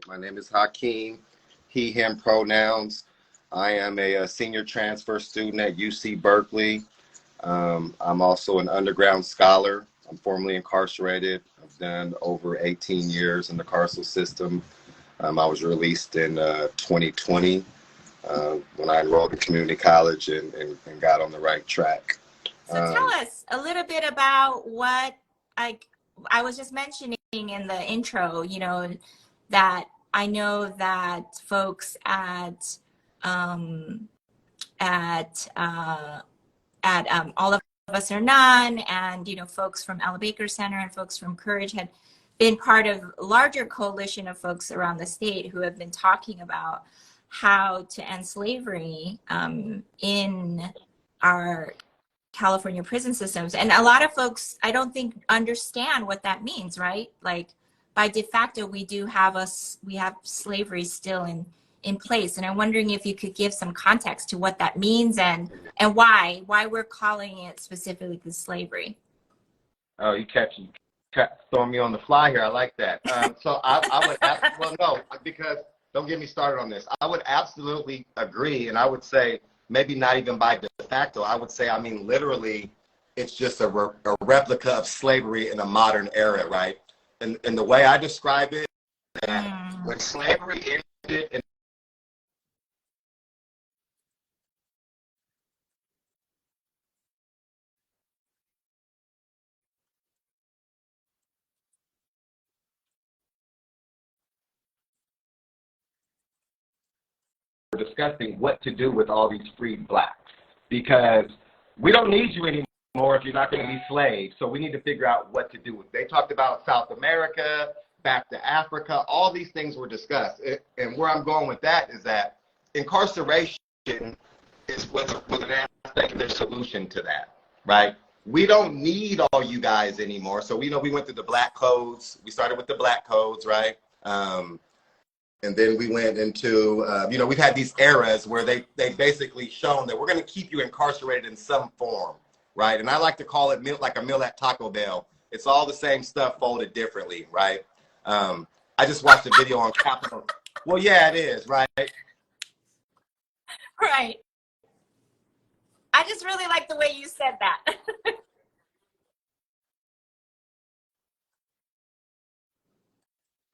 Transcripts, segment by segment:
My name is Hakeem, he, him pronouns. I am a senior transfer student at UC Berkeley. I'm also an underground scholar. I'm formerly incarcerated. I've done over 18 years in the carceral system. I was released in 2020 when I enrolled in community college and got on the right track. So tell us a little bit about what I was just mentioning in the intro, you know, that I know that folks at All of Us Are None, and you know, folks from Ella Baker Center and folks from Courage had been part of a larger coalition of folks around the state who have been talking about how to end slavery in our California prison systems. And a lot of folks, I don't think, understand what that means, right? Like by de facto, we have slavery still in place. And I'm wondering if you could give some context to what that means and why we're calling it specifically the slavery. Oh, you throwing me on the fly here. I like that. So I would, well, no, because don't get me started on this. I would absolutely agree. And I would say maybe not even by de facto. I would say, I mean, literally, it's just a replica of slavery in a modern era, right? And the way I describe it, that when slavery ended in discussing what to do with all these freed blacks, because we don't need you anymore if you're not going to be slaves. So we need to figure out what to do with. They talked about South America, back to Africa, all these things were discussed. And where I'm going with that is that incarceration is with an aspect of their solution to that, right? We don't need all you guys anymore. So we know we went through the black codes. We started with the black codes, right? And then we went into, we've had these eras where they basically shown that we're going to keep you incarcerated in some form, right? And I like to call it like a meal at Taco Bell. It's all the same stuff folded differently, right? I just watched a video on Capitol. Well, yeah, it is, right? Right. I just really like the way you said that.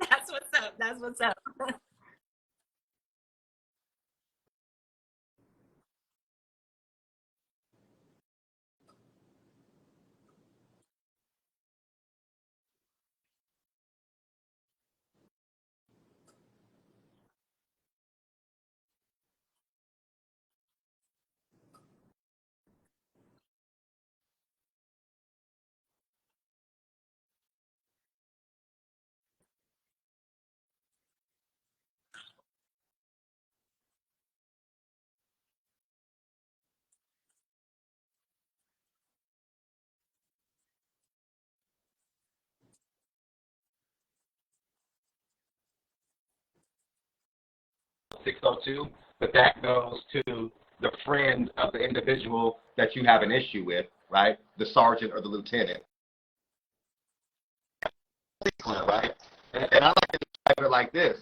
That's what's up. That's what's up. 602, but that goes to the friend of the individual that you have an issue with, right? The sergeant or the lieutenant. Right? And I like to describe it like this.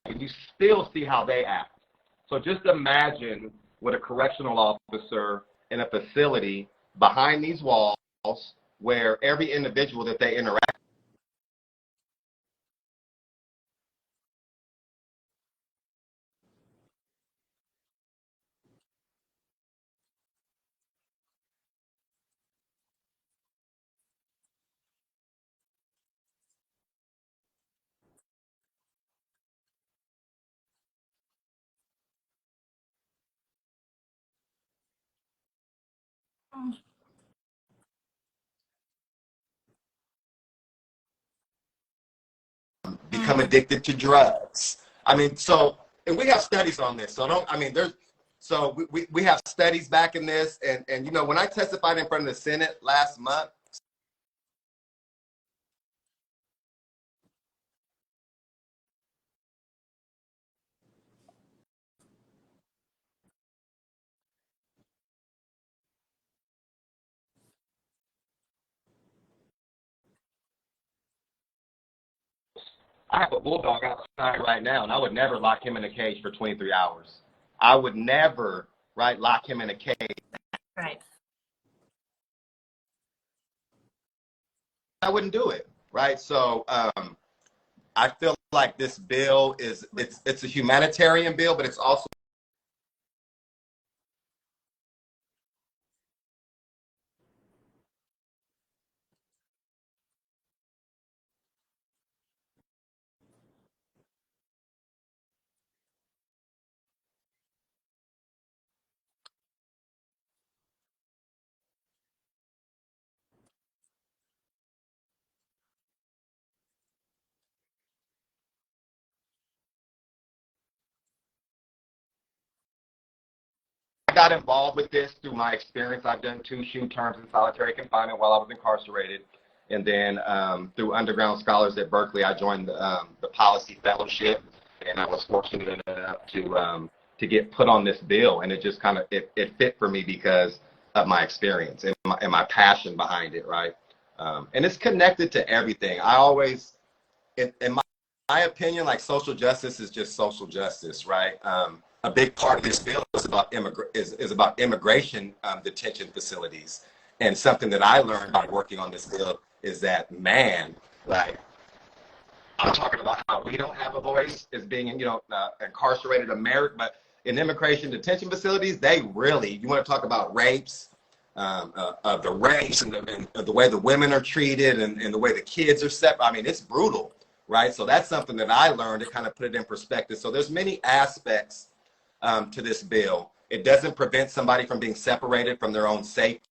And you still see how they act. So just imagine with a correctional officer in a facility behind these walls where every individual that they interact become addicted to drugs. I mean, so, and we have studies on this. So we have studies back in this. And when I testified in front of the Senate last month, I have a bulldog outside right now, and I would never lock him in a cage for 23 hours. I would never, right, lock him in a cage. Right. I wouldn't do it, right? So I feel like this bill is, it's a humanitarian bill, but it's also I got involved with this through my experience. I've done 2 shoe terms in solitary confinement while I was incarcerated. And then through underground scholars at Berkeley, I joined the policy fellowship, and I was fortunate enough to get put on this bill. And it just kind of, it fit for me because of my experience and my passion behind it, right? And it's connected to everything. I always, in my opinion, like social justice is just social justice, right? A big part of this bill is about immigration detention facilities, and something that I learned by working on this bill is that, man, like, I'm talking about how we don't have a voice as being, incarcerated America, but in immigration detention facilities, they really, you want to talk about rapes, of the rapes and the way the women are treated and the way the kids are set. I mean, it's brutal, right? So that's something that I learned to kind of put it in perspective. So there's many aspects to this bill. It doesn't prevent somebody from being separated from their own safety.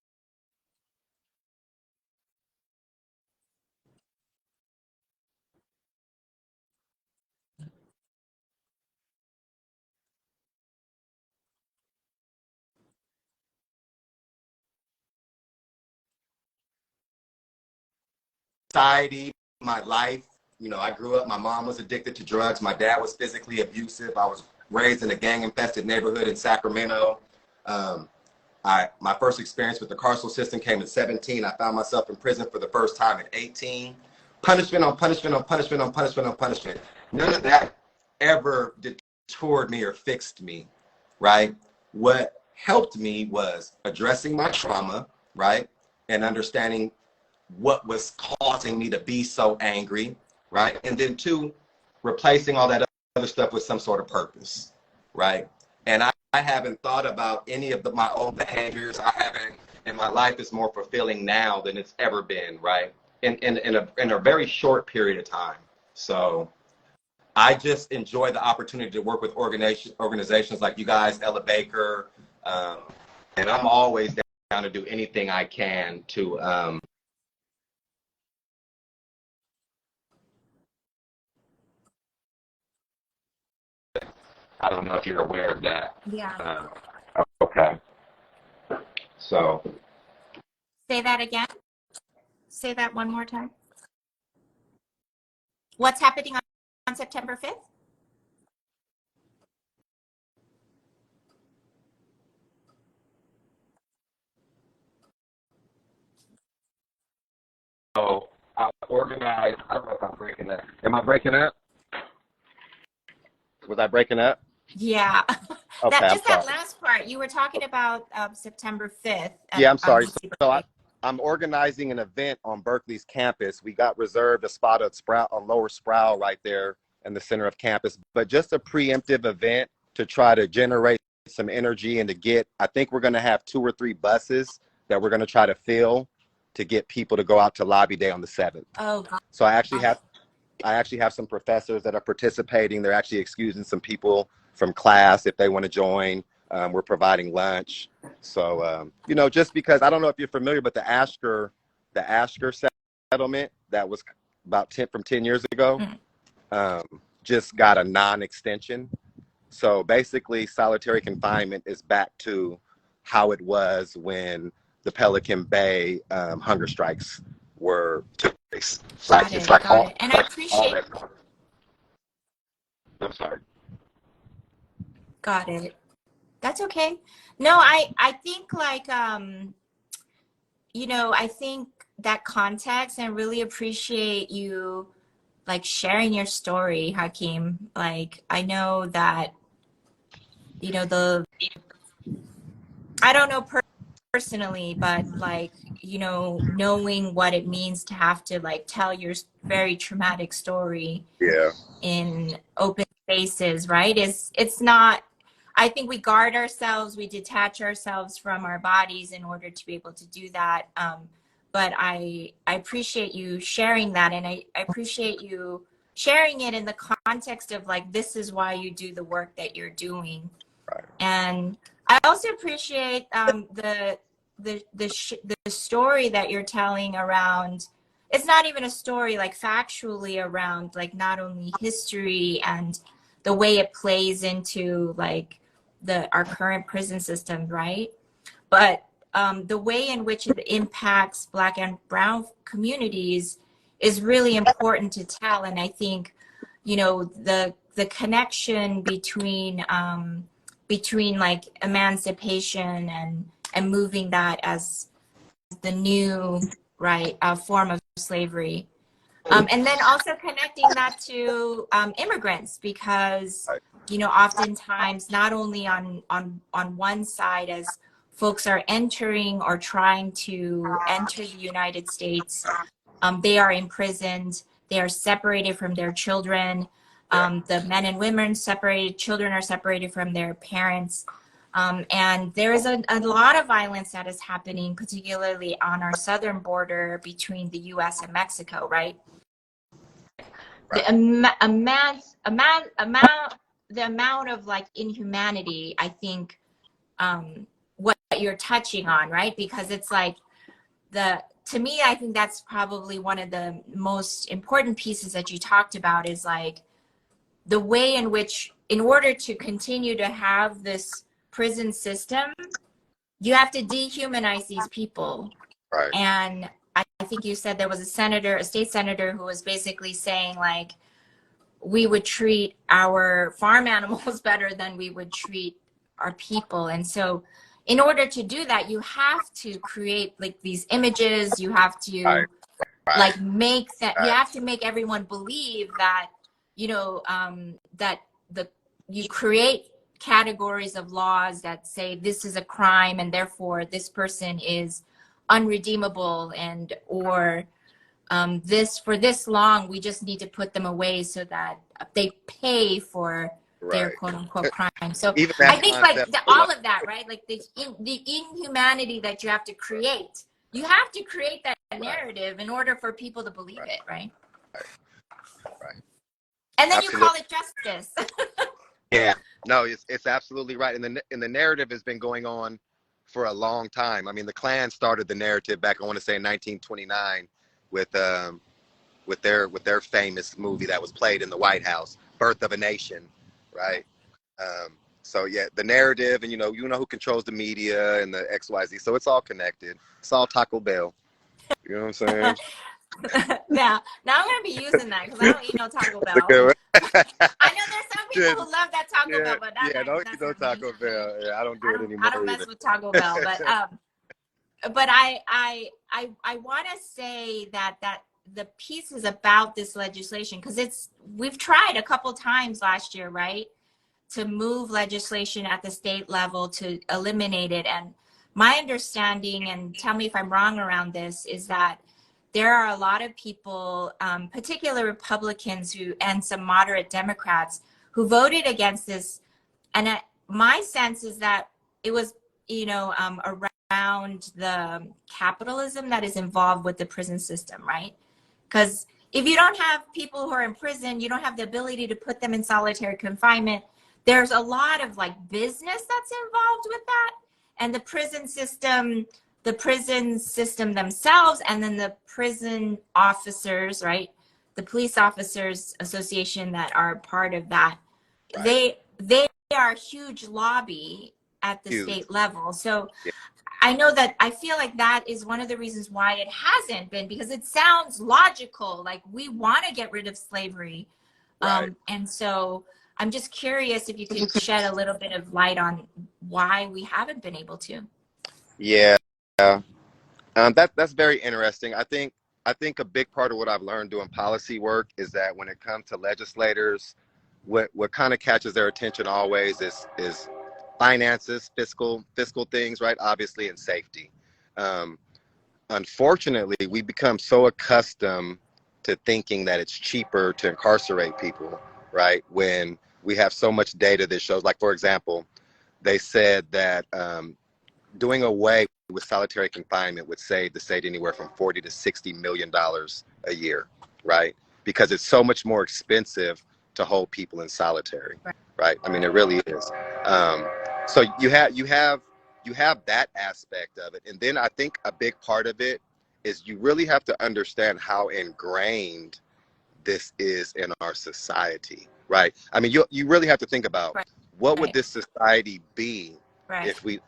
Society, my life, I grew up, my mom was addicted to drugs. My dad was physically abusive. I was raised in a gang-infested neighborhood in Sacramento. My first experience with the carceral system came at 17. I found myself in prison for the first time at 18. Punishment on punishment on punishment on punishment on punishment. None of that ever detoured me or fixed me, right? What helped me was addressing my trauma, right? And understanding what was causing me to be so angry, right? And then 2, replacing all that other stuff with some sort of purpose, right? And I haven't thought about any of my own behaviors. I haven't, and my life is more fulfilling now than it's ever been, right? In a very short period of time. So I just enjoy the opportunity to work with organizations like you guys, Ella Baker, and I'm always down to do anything I can to I don't know if you're aware of that. Yeah. Okay. So. Say that again. Say that one more time. What's happening on September 5th? So I organized, I don't know if I'm breaking up. Am I breaking up? Was I breaking up? Yeah. Okay, that last part, you were talking about September 5th. Yeah, I'm sorry. So I'm organizing an event on Berkeley's campus. We got reserved a spot on Lower Sproul right there in the center of campus, but just a preemptive event to try to generate some energy and I think we're going to have 2 or 3 buses that we're going to try to fill to get people to go out to Lobby Day on the 7th. Oh, God. So I actually have some professors that are participating. They're actually excusing some people from class if they want to join. We're providing lunch. So, just because, I don't know if you're familiar, but the Ashker settlement that was about 10 years ago, just got a non-extension. So basically solitary confinement is back to how it was when the Pelican Bay hunger strikes took place. Got it. And I appreciate. I'm sorry. Got it. That's okay. No, I think I think that context, and really appreciate you like sharing your story, Hakeem. Like, I know that, you know, I don't know personally, but like, you know, knowing what it means to have to like tell your very traumatic story Yeah. in open spaces, right? It's not, I think we guard ourselves, we detach ourselves from our bodies in order to be able to do that. But I appreciate you sharing that, and I appreciate you sharing it in the context of like, this is why you do the work that you're doing. Right. And I also appreciate the story that you're telling around, it's not even a story, like factually around like not only history and the way it plays into like our current prison system, right? But the way in which it impacts Black and Brown communities is really important to tell. And I think, you know, the connection between like emancipation and moving that as the new form of slavery, and then also connecting that to immigrants, because you know, oftentimes not only on one side as folks are entering or trying to enter the United States, they are imprisoned, they are separated from their children, the men and women separated, children are separated from their parents. And there is a lot of violence that is happening, particularly on our southern border between the US and Mexico, right? The amount of like inhumanity, I think, what you're touching on, right? Because it's like to me, I think that's probably one of the most important pieces that you talked about, is like the way in which, in order to continue to have this prison system, you have to dehumanize these people. Right. And I think you said there was a state senator who was basically saying like, we would treat our farm animals better than we would treat our people. And so in order to do that, you have to create like these images, you have to like make that, you have to make everyone believe that, you know, that you create categories of laws that say this is a crime and therefore this person is unredeemable, and or this for this long we just need to put them away so that they pay for their quote unquote crime. So I think like all of that, right? Like the inhumanity that you have to create. You have to create that narrative in order for people to believe it, right? Right. And then you call it justice. Yeah. No, it's absolutely right. And the narrative has been going on for a long time. I mean, the Klan started the narrative back, I want to say, in 1929 with their famous movie that was played in the White House, Birth of a Nation, right? So yeah, the narrative, and you know who controls the media and the XYZ. So it's all connected. It's all Taco Bell. You know what I'm saying? now I'm gonna be using that because I don't eat no Taco Bell. I know there's some people who love that Taco Bell, but don't eat no Taco Bell. Yeah, I don't do it anymore. I don't mess with Taco Bell, but I want to say that the piece is about this legislation, because we've tried a couple times last year, right, to move legislation at the state level to eliminate it. And my understanding, and tell me if I'm wrong around this, is that there are a lot of people, particular Republicans and some moderate Democrats, who voted against this. And my sense is that it was, you know, around the capitalism that is involved with the prison system, right? Because if you don't have people who are in prison, you don't have the ability to put them in solitary confinement. There's a lot of like business that's involved with that. And the prison system themselves, and then the prison officers, right? The police officers association that are part of that, they are a huge lobby at the state level. So I know that I feel like that is one of the reasons why it hasn't been, because it sounds logical. Like we want to get rid of slavery. And so I'm just curious if you could shed a little bit of light on why we haven't been able to. Yeah. That's very interesting. I think I think a big part of what I've learned doing policy work is that when it comes to legislators, what kind of catches their attention always is finances, fiscal things, right? Obviously, and safety. Um, Unfortunately, we become so accustomed to thinking that it's cheaper to incarcerate people, right? When we have so much data that shows, like, for example, they said that doing away with solitary confinement would save the state anywhere from $40 to $60 million a year, right? Because it's so much more expensive to hold people in solitary, right? I mean, it really is. So you have that aspect of it, and then I think a big part of it is you really have to understand how ingrained this is in our society, right? I mean, you really have to think about what would this society be if we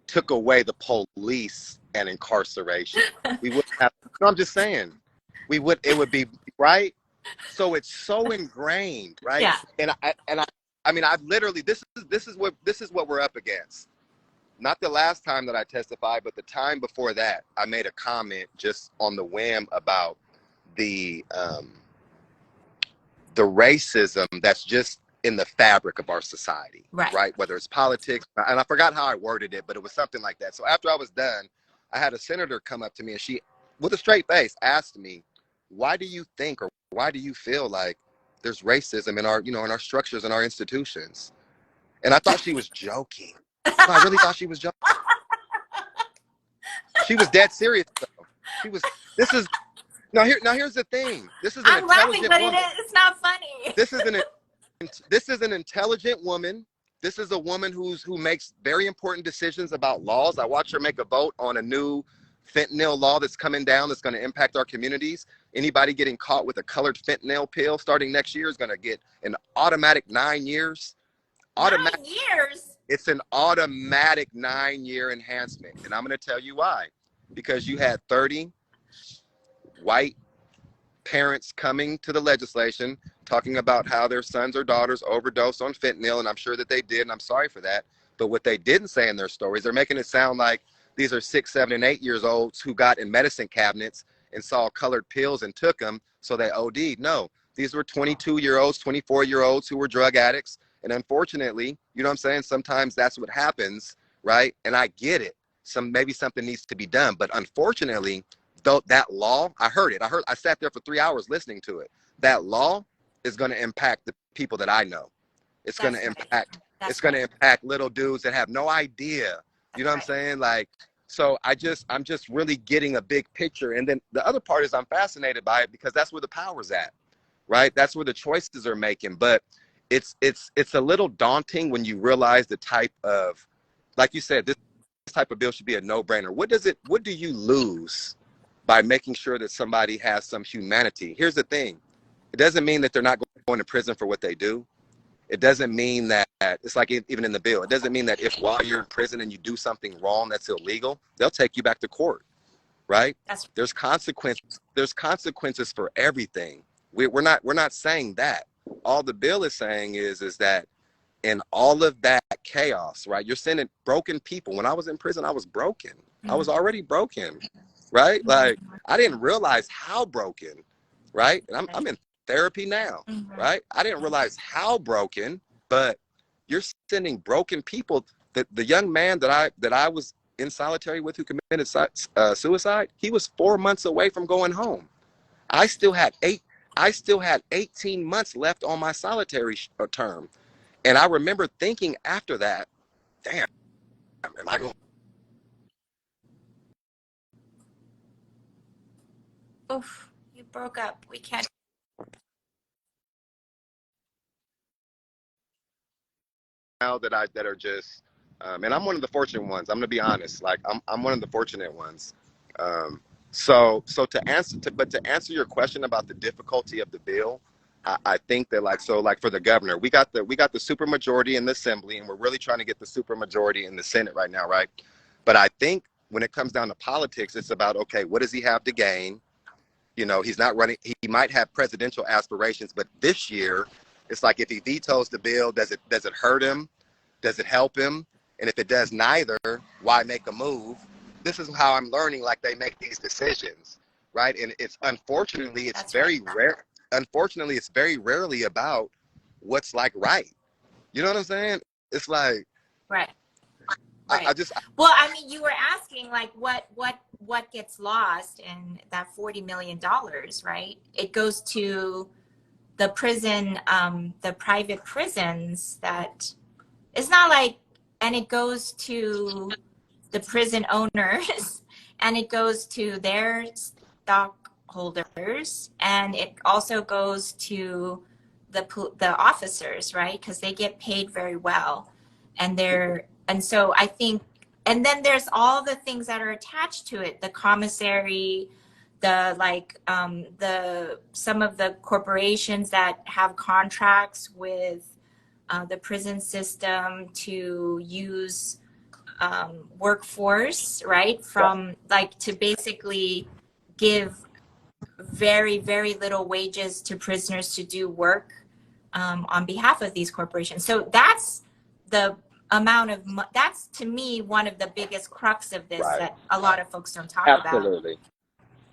took away the police and incarceration. We would have, no, I'm just saying, it would be, right? So it's so ingrained, right? Yeah. I mean, I've literally, this is what we're up against. Not the last time that I testified, but the time before that, I made a comment just on the whim about the racism that's just in the fabric of our society, right? Whether it's politics, and I forgot how I worded it, but it was something like that. So after I was done, I had a senator come up to me, and she, with a straight face, asked me, why do you think, or why do you feel like there's racism in our, in our structures and our institutions? And I thought she was joking. I really thought she was joking. She was dead serious, though. Here's the thing. This is an I'm laughing, but woman. it's not funny. This is an intelligent woman. This is a woman who makes very important decisions about laws. I watched her make a vote on a new fentanyl law that's coming down that's going to impact our communities. Anybody getting caught with a colored fentanyl pill starting next year is going to get an automatic 9 years. 9 years? It's an automatic 9-year enhancement. And I'm going to tell you why. Because you had 30 white parents coming to the legislation talking about how their sons or daughters overdosed on fentanyl, and I'm sure that they did, and I'm sorry for that. But what they didn't say in their stories, they're making it sound like these are 6, 7, and 8 years olds who got in medicine cabinets and saw colored pills and took them, so they OD'd. No, these were 22-year-olds, 24-year-olds who were drug addicts. And unfortunately, you know what I'm saying? Sometimes that's what happens, right? And I get it. Maybe something needs to be done. But unfortunately, though, that law, I sat there for 3 hours listening to it. That law is going to impact the people that I know. It's going to impact, going to impact little dudes that have no idea. You know what I'm saying? Like, so I'm just really getting a big picture. And then the other part is I'm fascinated by it because that's where the power's at, right? That's where the choices are making. But it's a little daunting when you realize the type of, like you said, this type of bill should be a no-brainer. What do you lose by making sure that somebody has some humanity? Here's the thing. It doesn't mean that they're not going to prison for what they do. It doesn't mean that, it's like even in the bill, it doesn't mean that if while you're in prison and you do something wrong that's illegal, they'll take you back to court, right? There's consequences. There's consequences for everything. We're not saying that. All the bill is saying is that in all of that chaos, right? You're sending broken people. When I was in prison, I was broken. I was already broken, right? Like, I didn't realize how broken, right? And I'm in therapy now, right? I didn't realize how broken, but you're sending broken people. The young man that I was in solitary with who committed suicide, he was 4 months away from going home. I still had 18 months left on my solitary term. And I remember thinking after that, damn, am I going? Oof, you broke up. We can't. Now that are just, and I'm one of the fortunate ones. I'm gonna be honest. Like I'm one of the fortunate ones. So to answer your question about the difficulty of the bill, I think that like for the governor, we got the supermajority in the assembly, and we're really trying to get the supermajority in the Senate right now, right? But I think when it comes down to politics, it's about, okay, what does he have to gain? You know, he's not running. He might have presidential aspirations, but this year, it's like if he vetoes the bill, does it hurt him? Does it help him? And if it does neither, why make a move? This is how I'm learning, like, they make these decisions. right? And it's unfortunately, it's That's very right. rare. Unfortunately, it's very rarely about what's like right. You know what I'm saying? It's like Right. I Right. just Well, I mean, you were asking like what gets lost in that $40 million, right? It goes to the prison, the private prisons that it's not like, and it goes to the prison owners and it goes to their stockholders, and it also goes to the officers, right? Because they get paid very well, and so I think, and then there's all the things that are attached to it, the commissary, the like the some of the corporations that have contracts with the prison system to use workforce, right? From like to basically give very, very little wages to prisoners to do work on behalf of these corporations. So that's the amount of, that's to me one of the biggest crux of this right. that a lot of folks don't talk about. Absolutely.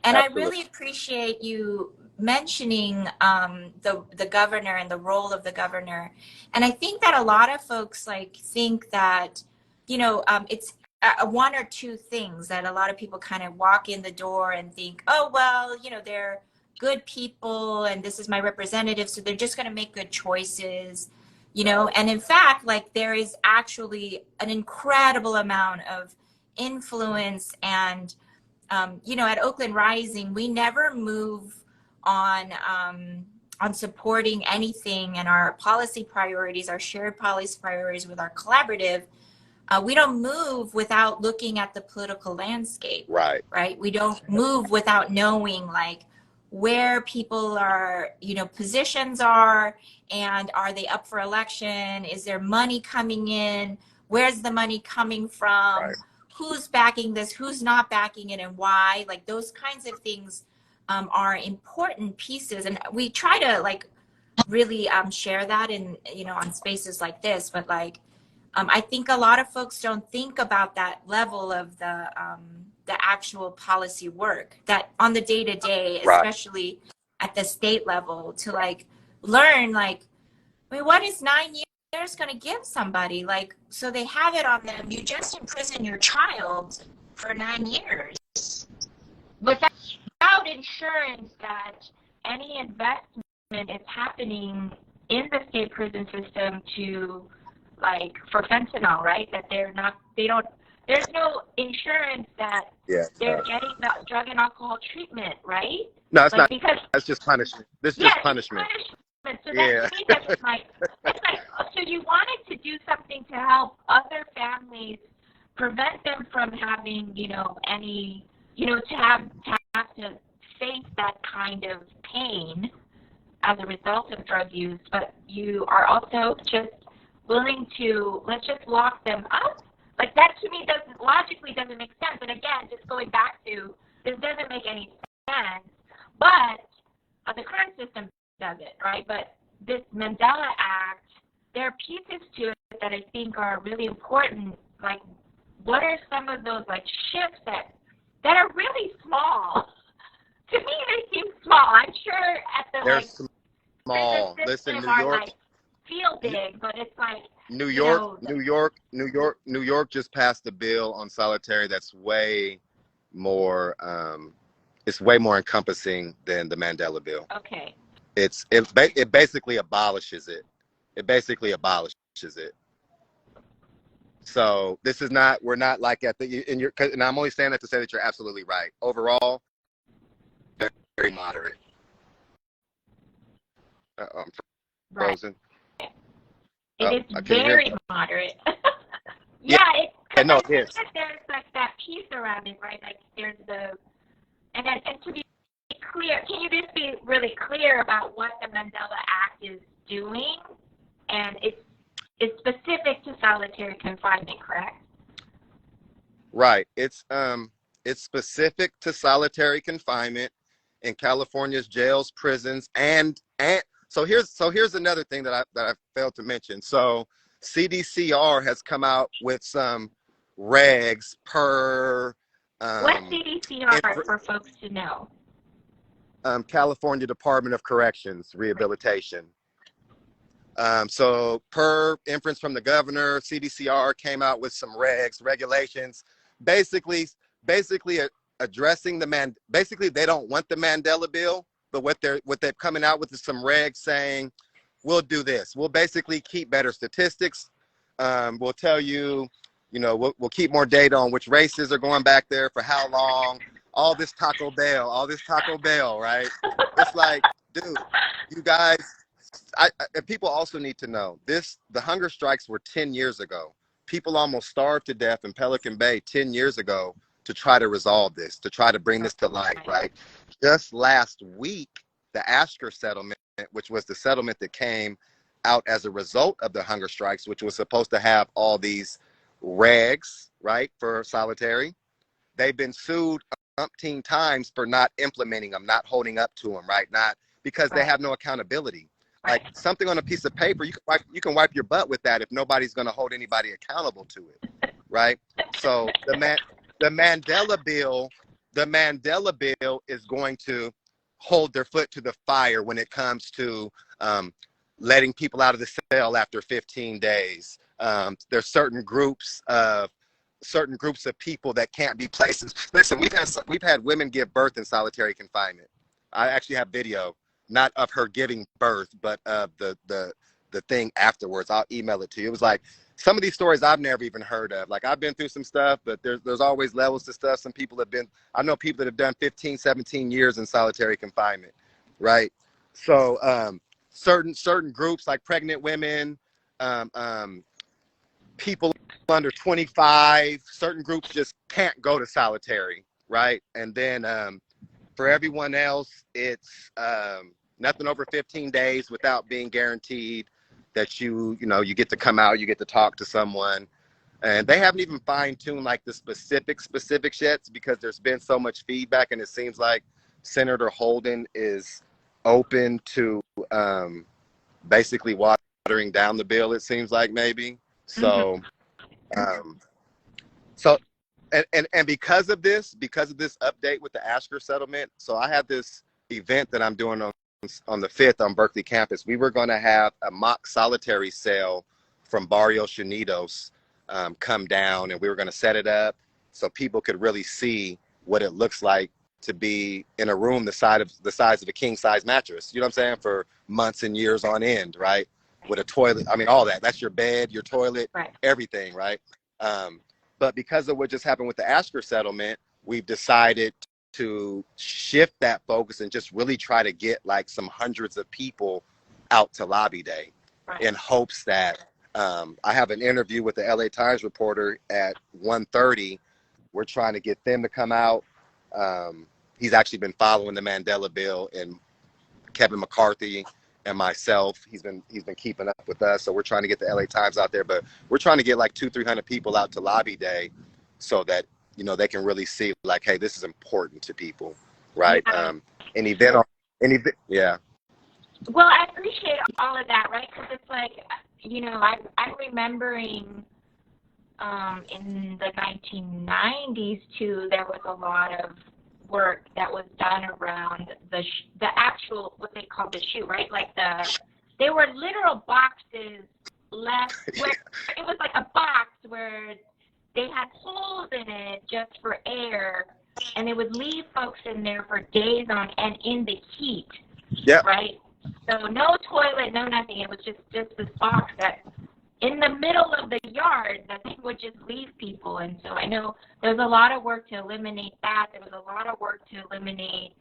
And I Absolutely. really appreciate you mentioning the governor and the role of the governor. And I think that a lot of folks like think that, you know, it's one or two things that a lot of people kind of walk in the door and think, oh, well, you know, they're good people and this is my representative, so they're just going to make good choices, you know. And in fact, like there is actually an incredible amount of influence and you know, at Oakland Rising, we never move on supporting anything, and our policy priorities, our shared policy priorities with our collaborative, we don't move without looking at the political landscape. Right. Right. We don't move without knowing like where people are, you know, positions are, and are they up for election? Is there money coming in? Where's the money coming from? Right. Who's backing this, who's not backing it, and why? Like those kinds of things are important pieces, and we try to like really share that in, you know, on spaces like this. But like I think a lot of folks don't think about that level of the actual policy work that on the day to day, Right. especially at the state level, to like learn like, I mean, what is 9 years going to give somebody? Like, so they have it on them. You just imprison your child for 9 years without insurance that any investment is happening in the state prison system to, like, for fentanyl, right? That there's no insurance that they're getting that drug and alcohol treatment, right? No, it's like, not. Because that's just punishment. This is just punishment. So that, to me, that's like, it's like, so you wanted to do something to help other families, prevent them from having, you know, any, you know, to have to face that kind of pain as a result of drug use, but you are also just willing to, let's just lock them up. Like that to me logically doesn't make sense. And again, just going back to, this doesn't make any sense, but the current system does it, right? But this Mandela Act, there are pieces to it that I think are really important. Like, what are some of those like shifts that are really small? To me, they seem small. I'm sure at the They're like small. Listen, New York, like, feel big, but it's like New York, you know, New York just passed a bill on solitary that's way more. It's way more encompassing than the Mandela bill. Okay. It basically abolishes it. It basically abolishes it. So this is not, we're not like at the, and I'm only saying that to say that you're absolutely right. Overall, very, very moderate. I'm frozen. Right. It is very moderate. Yeah, no, it is. There's like that piece around it, right? Like there's and to be clear, can you just be really clear about what the Mandela Act is doing? And it's specific to solitary confinement, correct? Right. It's specific to solitary confinement in California's jails, prisons, and so here's another thing that I failed to mention. So CDCR has come out with some regs per. What's CDCR for folks to know? California Department of Corrections rehabilitation. So per inference from the governor, CDCR came out with some regulations, basically addressing basically they don't want the Mandela bill, but what they're coming out with is some regs saying, we'll do this. We'll basically keep better statistics. We'll tell you, we'll keep more data on which races are going back there for how long, all this Taco Bell, right? It's like, dude, you guys, and people also need to know the hunger strikes were 10 years ago. People almost starved to death in Pelican Bay 10 years ago to try to resolve this, to try to bring this to light, right? Just last week, the Ashker settlement, which was the settlement that came out as a result of the hunger strikes, which was supposed to have all these regs, right, for solitary. They've been sued umpteen times for not implementing them, not holding up to them, right? Not because they have no accountability. Like something on a piece of paper, you can wipe your butt with that if nobody's going to hold anybody accountable to it, right? So the Mandela bill is going to hold their foot to the fire when it comes to letting people out of the cell after 15 days. There's certain groups of people that can't be places. Listen, we've had women give birth in solitary confinement. I actually have video, not of her giving birth, but of the thing afterwards. I'll email it to you. It was like some of these stories I've never even heard of. Like I've been through some stuff, but there's always levels to stuff. I know people that have done 15, 17 years in solitary confinement, right? So certain groups like pregnant women, people under 25, certain groups just can't go to solitary, right? And then for everyone else, it's nothing over 15 days without being guaranteed that you get to come out, you get to talk to someone. And they haven't even fine-tuned like the specifics yet, because there's been so much feedback, and it seems like Senator Holden is open to basically watering down the bill, it seems like, maybe. So and because of this update with the Ashker settlement, so I have this event that I'm doing on the 5th on Berkeley campus. We were going to have a mock solitary cell from Barrios Unidos come down, and we were going to set it up so people could really see what it looks like to be in a room the size of a king size mattress. You know what I'm saying? For months and years on end, right? With a toilet. I mean, all that. That's your bed, your toilet, everything, right? But because of what just happened with the Ashker settlement, we've decided to shift that focus and just really try to get like some hundreds of people out to lobby day, in hopes that I have an interview with the LA Times reporter at 1:30. We're trying to get them to come out. He's actually been following the Mandela bill, and Kevin McCarthy and myself, he's been keeping up with us. So we're trying to get the LA Times out there, but we're trying to get like 200-300 people out to lobby day so that, they can really see like, hey, this is important to people, right? Yeah. Well, I appreciate all of that, right? Because it's like, I'm remembering in the 1990s too, there was a lot of work that was done around the actual, what they call the chute, right? Like they were literal boxes left, where it was like a box where they had holes in it just for air, and they would leave folks in there for days on end in the heat, right? So no toilet, no nothing. It was just this box that in the middle of the yard that they would just leave people. And so I know there's a lot of work to eliminate that. There was a lot of work to eliminate,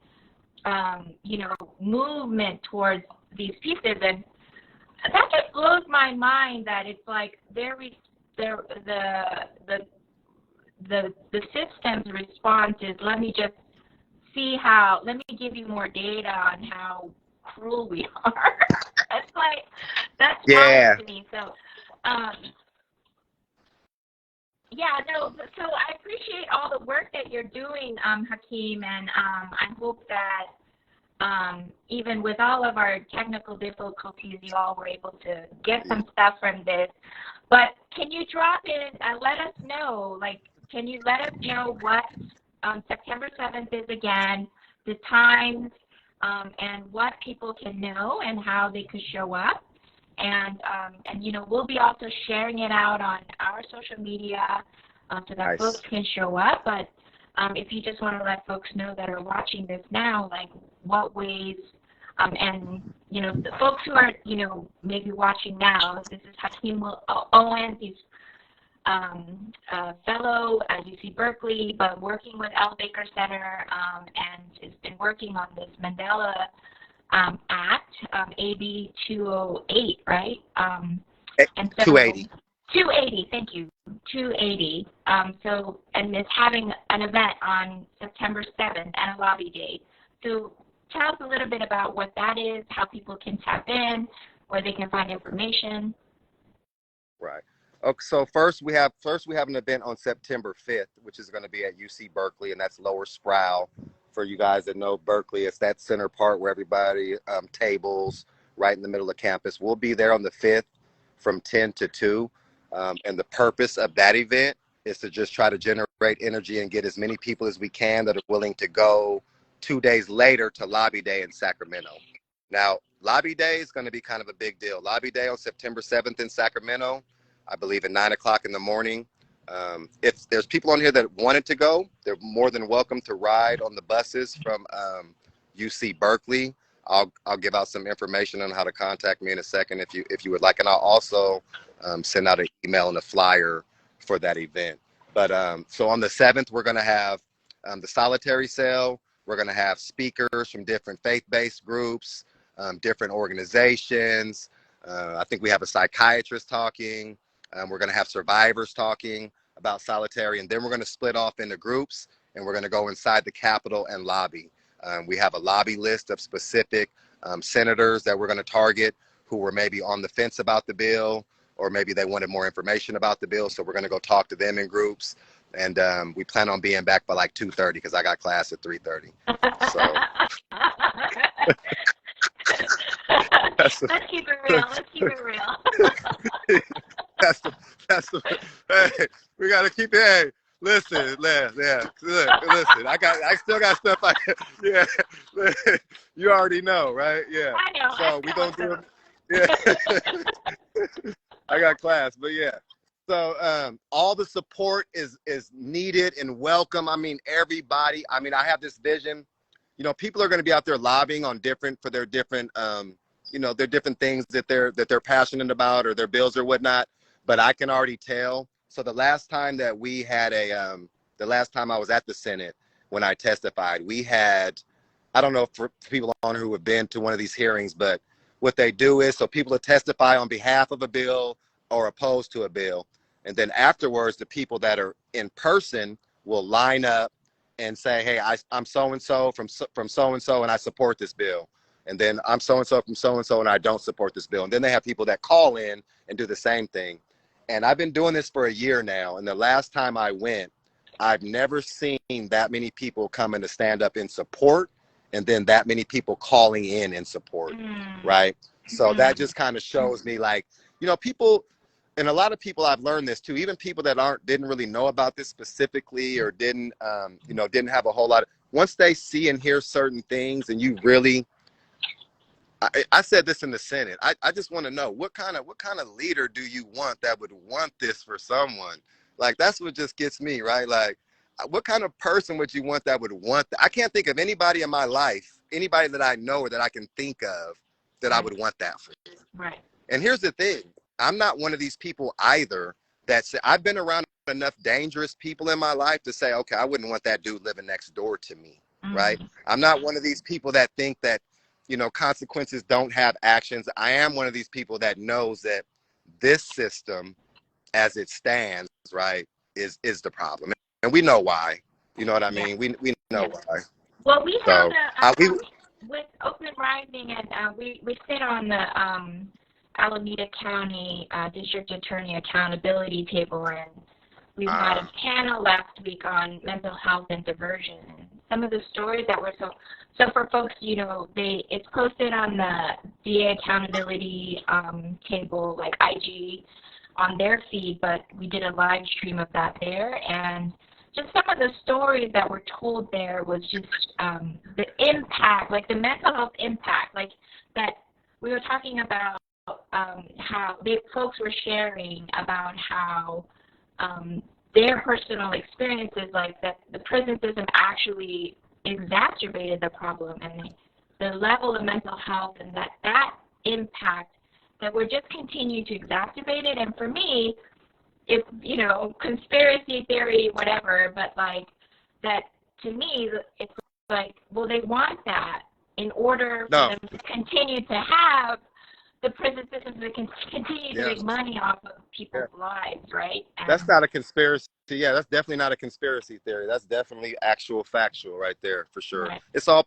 movement towards these pieces. And that just blows my mind that it's like the system's response is, let me give you more data on how cruel we are. That's wild to me. So so I appreciate all the work that you're doing, Hakeem, and I hope that even with all of our technical difficulties, you all were able to get some stuff from this. But can you drop in and let us know, can you let us know what September 7th is again, the times, and what people can know and how they could show up. And we'll be also sharing it out on our social media so that Nice. folks can show up. But if you just want to let folks know that are watching this now, like what ways, and the folks who are maybe watching now, this is Hakeem Owens. He's fellow at UC Berkeley, but working with L. Baker Center, and has been working on this Mandela Act, AB 208, right? And so 280. 280, thank you. 280. And is having an event on September 7th and a lobby day. So tell us a little bit about what that is, how people can tap in, where they can find information. Right. Okay, so first we have an event on September 5th, which is going to be at UC Berkeley, and that's Lower Sproul. For you guys that know Berkeley, it's that center part where everybody tables right in the middle of campus. We'll be there on the 5th from 10 to 2, and the purpose of that event is to just try to generate energy and get as many people as we can that are willing to go 2 days later to Lobby Day in Sacramento. Now, Lobby Day is going to be kind of a big deal. Lobby Day on September 7th in Sacramento, I believe at 9 o'clock in the morning. If there's people on here that wanted to go, they're more than welcome to ride on the buses from UC Berkeley. I'll give out some information on how to contact me in a second if you would like, and I'll also send out an email and a flyer for that event. But so on the 7th, we're going to have the solitary sale. We're going to have speakers from different faith-based groups, different organizations. I think we have a psychiatrist talking. We're going to have survivors talking about solitary, and then we're going to split off into groups, and we're going to go inside the Capitol and lobby. We have a lobby list of specific senators that we're going to target who were maybe on the fence about the bill, or maybe they wanted more information about the bill. So we're going to go talk to them in groups, and we plan on being back by like 2:30 because I got class at 3:30. So. Let's keep it real. Let's keep it real. That's the hey, we gotta keep it. Hey, listen, listen. I still got stuff. Yeah, you already know, right? Yeah. I know. So we gonna do it. Yeah. I got class, but yeah. So all the support is needed and welcome. I mean, everybody. I mean, I have this vision. People are going to be out there lobbying on for their different, their different things that they're passionate about, or their bills or whatnot. But I can already tell. So the last time that we had the last time I was at the Senate when I testified, we had, I don't know for people on who have been to one of these hearings, but what they do is, so people will testify on behalf of a bill or opposed to a bill. And then afterwards, the people that are in person will line up and say, hey, I'm so-and-so from so-and-so, and I support this bill. And then I'm so-and-so from so-and-so, and I don't support this bill. And then they have people that call in and do the same thing. And I've been doing this for a year now. And the last time I went, I've never seen that many people coming to stand up in support, and then that many people calling in support, right? So that just kind of shows me, like, people, and a lot of people, I've learned this too, even people that didn't really know about this specifically, or didn't have a whole lot of, once they see and hear certain things, and you really, I said this in the Senate, I just want to know what kind of leader do you want that would want this for someone? Like, that's what just gets me, right? Like, what kind of person would you want that would want that? I can't think of anybody in my life, anybody that I know or that I can think of that I would want that for. Right. And here's the thing. I'm not one of these people either that say, I've been around enough dangerous people in my life to say, okay, I wouldn't want that dude living next door to me, right? I'm not one of these people that think that, consequences don't have actions. I am one of these people that knows that this system, as it stands, right, is the problem. And we know why. You know what I mean? We know why. Well, we So, have with Oakland Rising, and we sit on the Alameda County District Attorney Accountability Table, and we had a panel last week on mental health and diversion. Some of the stories that were so for folks, it's posted on the DA Accountability Table, like IG, on their feed, but we did a live stream of that there, and just some of the stories that were told there was just the impact, like the mental health impact, like that we were talking about how folks were sharing about how their personal experiences, like that the prison system actually exacerbated the problem, and the level of mental health, and that impact that we're just continuing to exacerbate it. And for me, if, conspiracy theory, whatever, but like that, to me, it's like, well, they want that in order for them to continue to have the prison systems that can continue to make money off of people's lives, right? And that's not a conspiracy. Yeah, that's definitely not a conspiracy theory. That's definitely actual factual right there, for sure. Right. It's all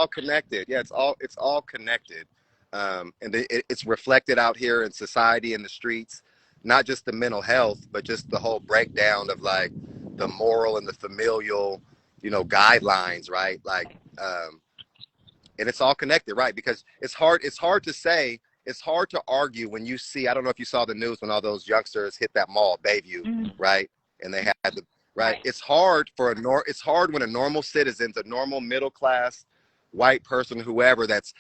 connected. Yeah, it's all connected. And it's reflected out here in society, in the streets, not just the mental health, but just the whole breakdown of like the moral and the familial, guidelines, right? Like, and it's all connected, right? Because it's hard to argue when you see, I don't know if you saw the news when all those youngsters hit that mall, Bayview, right? And they had the, right? It's hard when a normal citizen, a normal middle class white person, whoever, that's,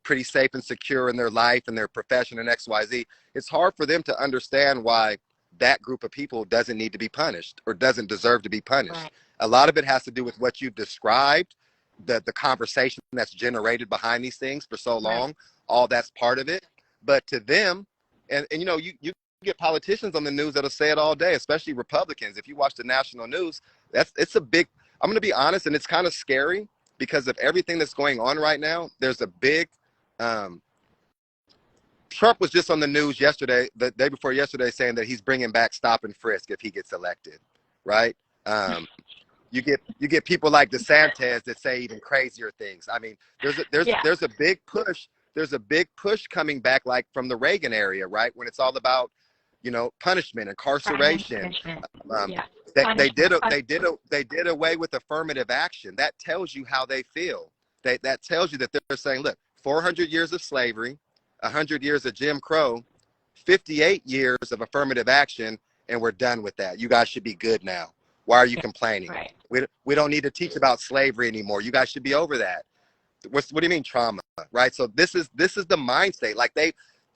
pretty safe and secure in their life and their profession and XYZ. It's hard for them to understand why that group of people doesn't need to be punished or doesn't deserve to be punished. Right. A lot of it has to do with what you've described, the conversation that's generated behind these things for so long. Right. All that's part of it. But to them, and you get politicians on the news that'll say it all day, especially Republicans. If you watch the national news, it's a big, I'm going to be honest, and it's kind of scary because of everything that's going on right now. There's a big, Trump was just on the news the day before yesterday, saying that he's bringing back stop and frisk if he gets elected, right? You get people like DeSantis that say even crazier things. I mean, there's a big push. There's a big push coming back, like from the Reagan area, right? When it's all about, punishment, incarceration. They did away with affirmative action. That tells you how they feel. That tells you that they're saying, look, 400 years of slavery, 100 years of Jim Crow, 58 years of affirmative action, and we're done with that. You guys should be good now. Why are you complaining? Right. We don't need to teach about slavery anymore. You guys should be over that. What do you mean trauma, right? So this is the mind state. Like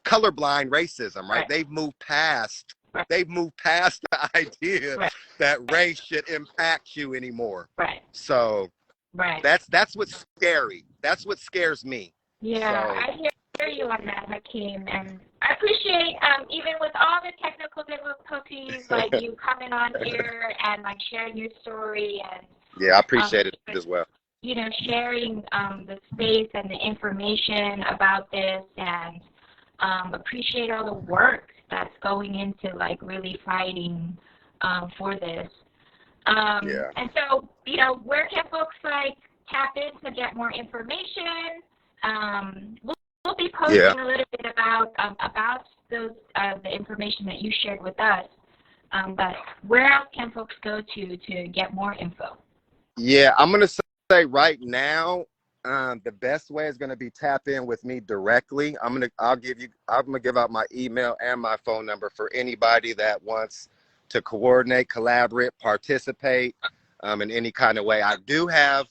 colorblind racism, right? They've moved past the idea that race should impact you anymore. Right. So that's what's scary. That's what scares me. Yeah, so I hear you on that, Hakeem, and I appreciate even with all the technical difficulties, like you coming on here and like sharing your story, and I appreciate it as well. Sharing the space and the information about this, and appreciate all the work that's going into like really fighting for this. And so, where can folks like tap in to get more information? We'll be posting a little bit about those the information that you shared with us. But where else can folks go to get more info? Yeah, I'm gonna say right now, the best way is gonna be tap in with me directly. I'm gonna give out my email and my phone number for anybody that wants to coordinate, collaborate, participate in any kind of way. I do have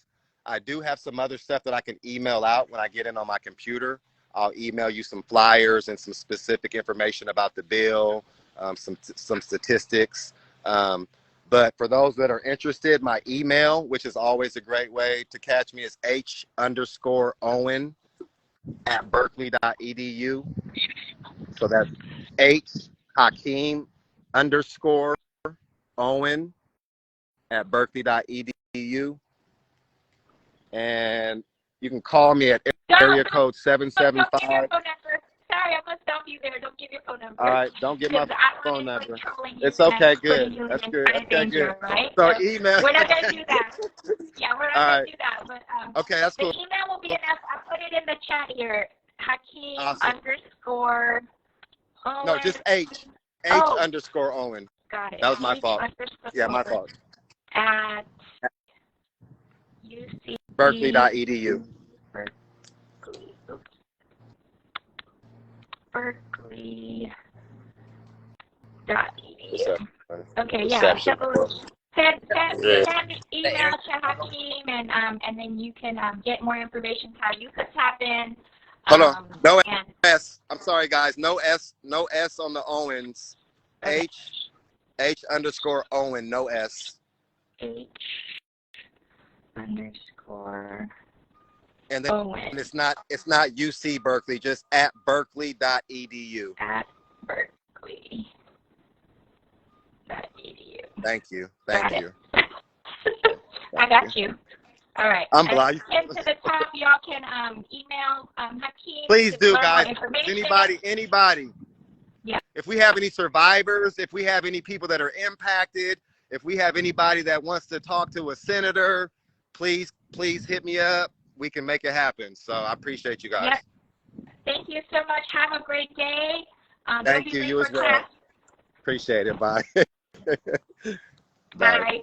some other stuff that I can email out when I get in on my computer. I'll email you some flyers and some specific information about the bill, some statistics. But for those that are interested, my email, which is always a great way to catch me, is h_owen@berkeley.edu. So that's Hakeem_Owen@berkeley.edu. And you can call me at area code 775. Sorry, I'm going to stop you there. Don't give your phone number. All right, don't give my phone number. It's okay, good. That's good. Okay, good. Right? So email. We're not going to do that. Yeah, we're not going to do that. But okay, that's cool. The email will be enough. I'll put it in the chat here. Hakeem_Owen. No, just H_Owen. Got it. That was my fault. Yeah, my fault. At UC Berkeley.edu. Berkeley.edu. Okay, yeah. So send send an email to Hakeem, and then you can get more information how you could tap in. Hold on. No S. I'm sorry, guys. No S. No S on the Owens. Okay. H_Owen. No S. H_Owen. And then it's not UC Berkeley. Just at berkeley.edu. At berkeley.edu. Thank you. Thank you. I got you. All right. I'm blind. And to the top, y'all can email Hakeem. Please do, guys. Anybody. Yeah. If we have any survivors, if we have any people that are impacted, if we have anybody that wants to talk to a senator, please hit me up. We can make it happen. So I appreciate you guys. Yep. Thank you so much. Have a great day. Thank you. You as well. Appreciate it. Bye. Bye.